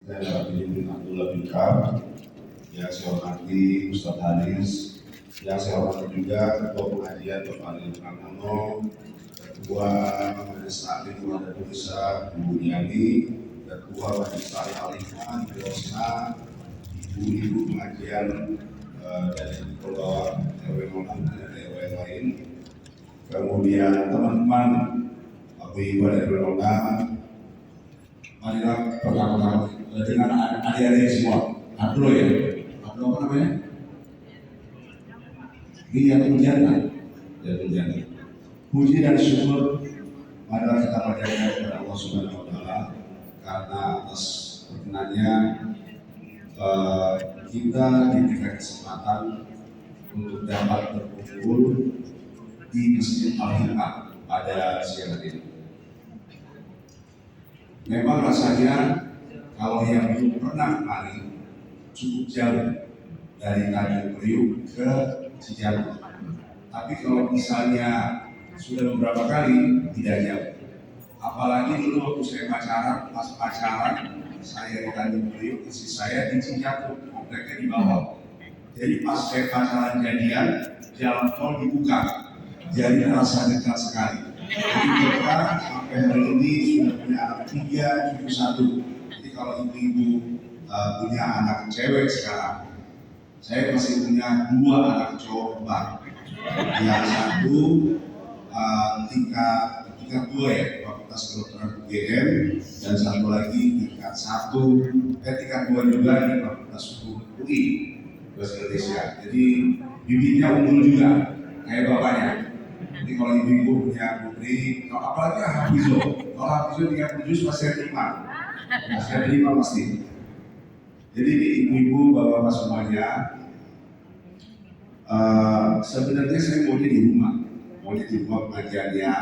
Saya Abidin Abdullah Bikar, yang saya hormati Ustadz Hanis, yang saya hormati juga Ketua Pengajian Bapak Ali Pramono, Ketua Majelis Taklim Keluarga Indonesia Bu Yani, Ketua Majelis Taklim Al-Iman Bu Rosna, ibu-ibu pengajian dari bawah RW 06 dan RW lain, kemudian teman-teman ibu dari RW 06. Marilah pertama-tama dengan adik-adik semua, Abdul ya, Abdul apa namanya? Iya, Jangan. Puji dan syukur marilah kita panjatkan kepada Allah Subhanahu Wa Taala karena atas perkenannya kita diberikan kesempatan untuk dapat berkumpul di Masjid Al-Hikmah pada siang hari ini. Memang rasanya kalau yang belum pernah kemari cukup jauh dari Tanjung Priuk ke Cijantung. Tapi kalau misalnya sudah beberapa kali tidak jauh. Apalagi dulu waktu saya pacaran, saya di Tanjung Priuk, istri saya di Cijantung, kompleknya di bawah. Jadi pas saya pacaran jadian, jalan tol dibuka, jadi rasa dekat sekali. Jadi kita sampai hari ini sudah punya anak 3, cucu 1. Jadi kalau ibu-ibu punya anak cewek sekarang, saya masih punya 2 anak cowok kembar. Yang satu tingkat 2 ya, Fakultas Kedokteran UGM, dan satu lagi tingkat 2 juga di Fakultas Hukum UI Indonesia. Jadi bibitnya unggul juga kayak bapaknya. Jadi kalau ibu-ibu punya putri, apalagi Hafizo, kalau Hafizo 37 pasti saya terima pasti. Jadi ibu-ibu, bapak-bapak semuanya, sebenarnya saya maunya di rumah pengajiannya,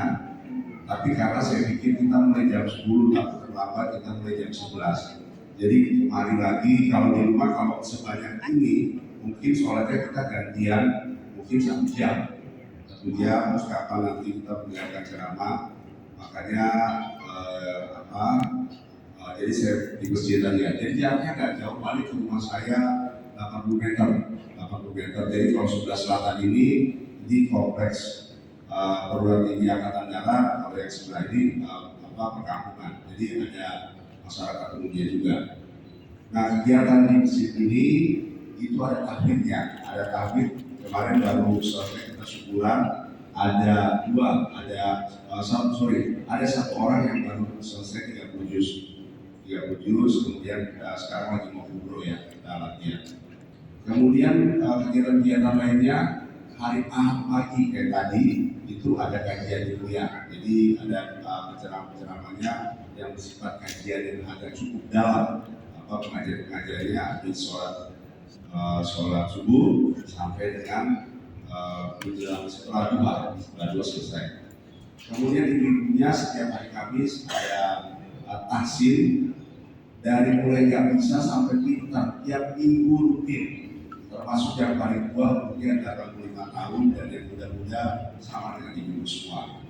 tapi karena saya pikir kita mulai jam 10 atau terlambat kita mulai jam 11. Jadi kemari lagi kalau di rumah kalau sebanyak ini mungkin sholatnya kita gantian, mungkin 1 jam. Dia kapan nanti kita mendengarkan ceramah, makanya jadi saya di masjid tadi ya. Jadi jaraknya nggak jauh, balik ke rumah saya 80 meter. Jadi kalau sebelah selatan ini di kompleks perguruan tinggi Angkatan Darat, kalau yang sebelah ini perkampungan. Jadi ada masyarakat umumnya juga. Nah, kegiatan di masjid ini itu ada tahmidnya, kemarin baru selesai kita syukuran, ada 1 orang yang baru selesai 30 juz, kemudian sekarang lagi mau umroh ya, kita latihan. Kemudian kegiatan-kegiatan lainnya hari Ahad pagi kayak tadi itu ada kajian ilmiah, jadi ada penceramah-penceramahnya yang bersifat kajian yang agak cukup dalam, pengajian-pengajiannya habis sholat subuh sampai dengan menjelang setelah dua selesai. Kemudian ibu-ibunya setiap hari Kamis ada tahsin dari mulai nggak bisa sampai pintar tiap minggu rutin, termasuk yang paling tua mungkin 85 tahun dan yang muda-muda sama dengan ibu semua.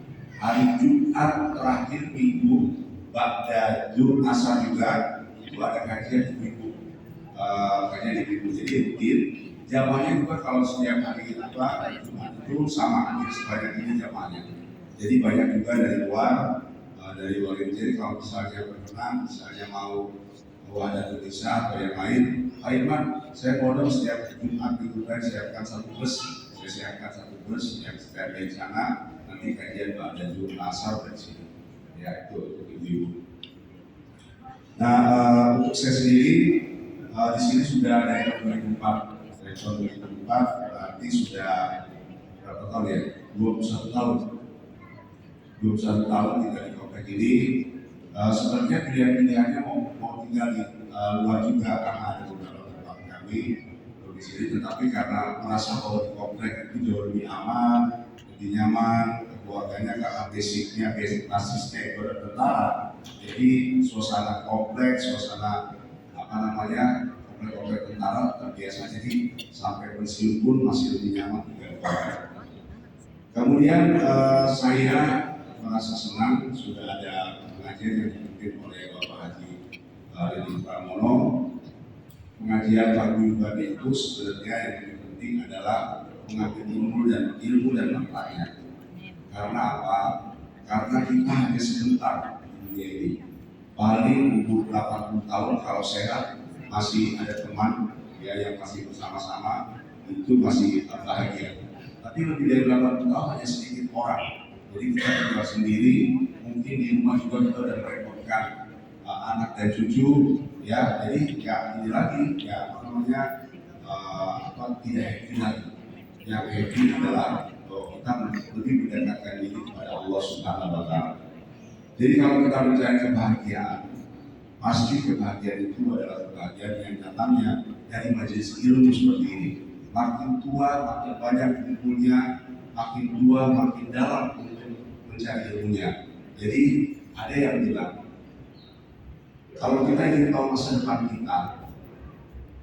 Hari Jumat terakhir minggu ba'da Jumat asar juga itu ada kajian ibu. Jadi rutin. Jamanya juga kalau setiap hari itu sama hampir sebanyak ini jamanya. Jadi banyak juga dari luar Jadi kalau misalnya berkenan, misalnya mau ada Indonesia atau yang lain, Pak Irman, saya mau dong setiap Jumat minggu kan siapkan 1 bus. Saya siapkan 1 bus yang setiap dari sana nanti kajian ba'da Jumat asar dari sini. Ya itu untuk ibu. Nah untuk saya sendiri di sini sudah ada 2004, berarti sudah berapa tahun ya? 21 tahun tinggal di komplek ini. Sebenarnya pilihan-pilihannya mau tinggal di luar juga karena ada beberapa tempat kami di sini, tetapi karena merasa bahwa di komplek itu jauh lebih aman, lebih nyaman, keluarganya karena basic basisnya itu ada tentara, jadi suasana kompleks, komplek tentara terbiasa, jadi sampai pensiun pun masih lebih nyaman tinggal di komplek. Kemudian saya merasa senang sudah ada pengajian yang dipimpin oleh Bapak Haji Deddy Pramono. Pengajian paguyuban itu sebenarnya yang lebih penting adalah mengambil ilmu dan manfaatnya. Karena apa? Karena kita hanya sebentar di dunia ini. Paling umur 80 tahun kalau sehat, masih ada teman ya yang masih bersama-sama, itu masih bahagia. Tapi lebih dari 80 tahun hanya sedikit orang. Jadi kita tinggal sendiri, mungkin di rumah juga kita sudah merepotkan anak dan cucu, ya. Jadi ya ini lagi ya apa namanya tidak happy lagi. Yang happy adalah kita lebih mendekatkan diri kepada Allah Subhanahu Wa Taala. Jadi kalau kita mencari kebahagiaan, pasti kebahagiaan itu adalah kebahagiaan yang datangnya dari majelis ilmu seperti ini. Makin tua, makin banyak ilmunya, makin tua, makin dalam untuk mencari ilmunya. Jadi ada yang bilang, kalau kita ingin tahu masa depan kita,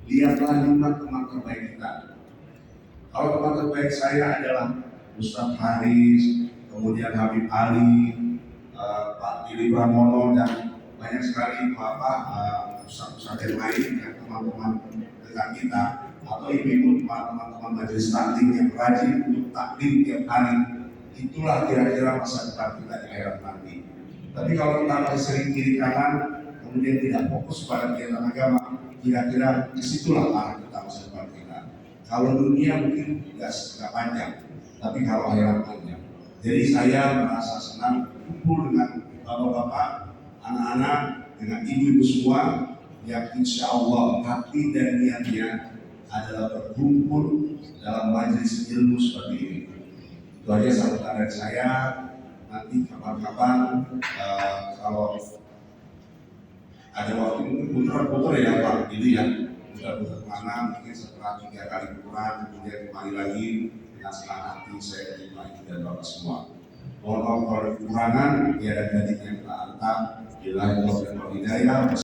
lihatlah 5 teman terbaik kita. Kalau teman terbaik saya adalah Ustadz Haris, kemudian Habib Ali, Pak Deddy Pramono, dan banyak sekali ustadz-ustadz yang lain, dan teman-teman dekat kita, atau ibu-ibu teman-teman majelis taklim yang rajin untuk taklim tiap hari. Itulah kira-kira masa depan kita di akhirat nanti. Tapi kalau kita masih sering kiri kanan, kemudian tidak fokus pada kegiatan agama, kira-kira disitulah arah kita masa depan kita. Kalau dunia mungkin nggak panjang, tapi kalau akhirat panjang. Jadi saya merasa senang kumpul dengan bapak-bapak, anak-anak, dengan ibu-ibu semua yang insya Allah hati dan niatnya adalah berkumpul dalam majelis ilmu seperti ini. Itu aja sambutan dari saya. Nanti kapan-kapan kalau ada waktu mungkin putar-putar ya Pak, gitu ya. Putar-putar kemana, mungkin setelah 3 kali pukulan, kemudian kembali lagi dengan senang hati saya terima ibu dan bapak semua. Mohon maaf kalau ada kekurangan, tiada gading yang tak antar. Bila Allah dan hidayah.